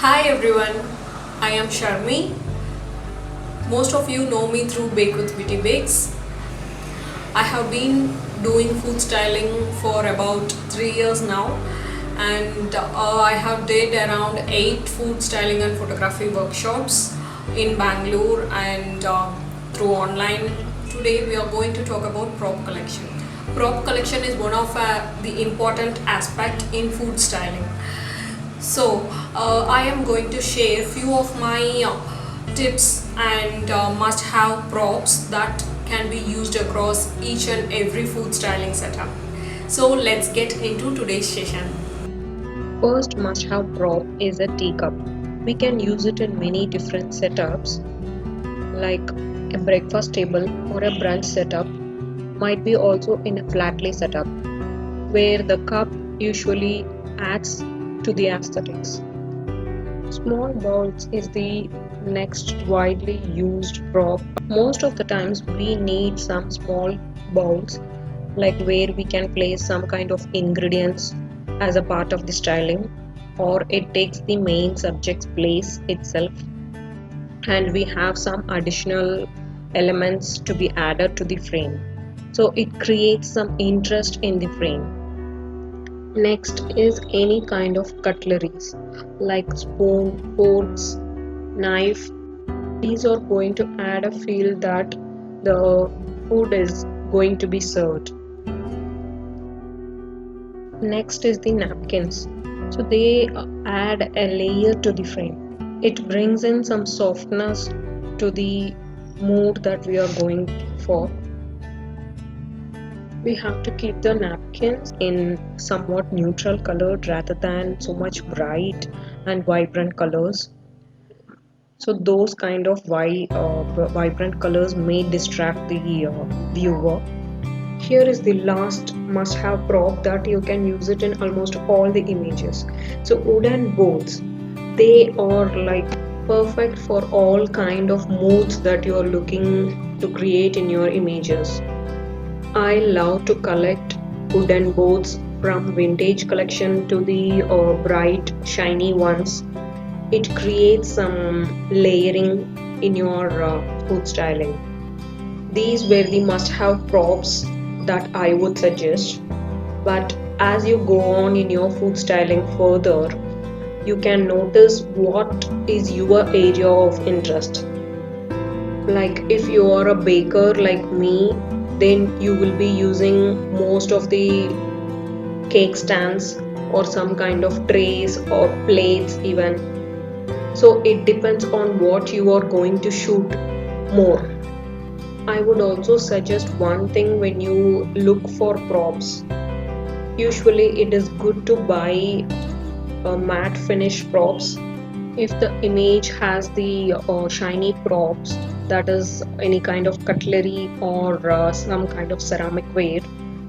Hi everyone, I am Sharmi. Most of you know me through Bake with Witty Bakes. I have been doing food styling for about 3 years now, and I have did around 8 food styling and photography workshops in Bangalore and through online. Today we are going to talk about prop collection. Prop collection is one of the important aspect in food styling. I am going to share few of my tips and must-have props that can be used across each and every food styling setup. So, let's get into today's session. First must-have prop is a teacup. We can use it in many different setups, like a breakfast table or a brunch setup, might be also in a flat lay setup, where the cup usually adds to the aesthetics. Small bowls is the next widely used prop. Most of the times we need some small bowls, like where we can place some kind of ingredients as a part of the styling, or it takes the main subject's place itself, and we have some additional elements to be added to the frame, so it creates some interest in the frame. Next is any kind of cutleries like spoon, forks, knife. These are going to add a feel that the food is going to be served. Next is the napkins. So they add a layer to the frame. It brings in some softness to the mood that we are going for. We have to keep the napkins in somewhat neutral colored rather than so much bright and vibrant colors. So those kind of vibrant colors may distract the viewer. Here is the last must-have prop that you can use it in almost all the images. So wooden bowls, they are like perfect for all kind of moods that you are looking to create in your images. I love to collect wooden bowls from vintage collection to the bright shiny ones. It creates some layering in your food styling. These were the must-have props that I would suggest. But as you go on in your food styling further, you can notice what is your area of interest. Like if you are a baker like me, then you will be using most of the cake stands or some kind of trays or plates even. So it depends on what you are going to shoot more. I would also suggest one thing when you look for props. Usually it is good to buy matte finish props. If the image has the shiny props, that is any kind of cutlery or some kind of ceramic ware,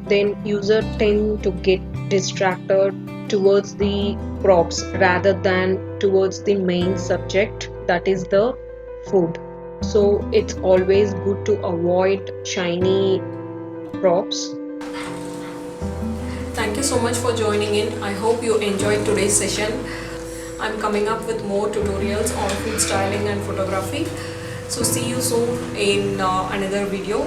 then user tend to get distracted towards the props rather than towards the main subject, that is the food. So it's always good to avoid shiny props. Thank you so much for joining in. I hope you enjoyed today's session. I'm coming up with more tutorials on food styling and photography. So, see you soon in another video.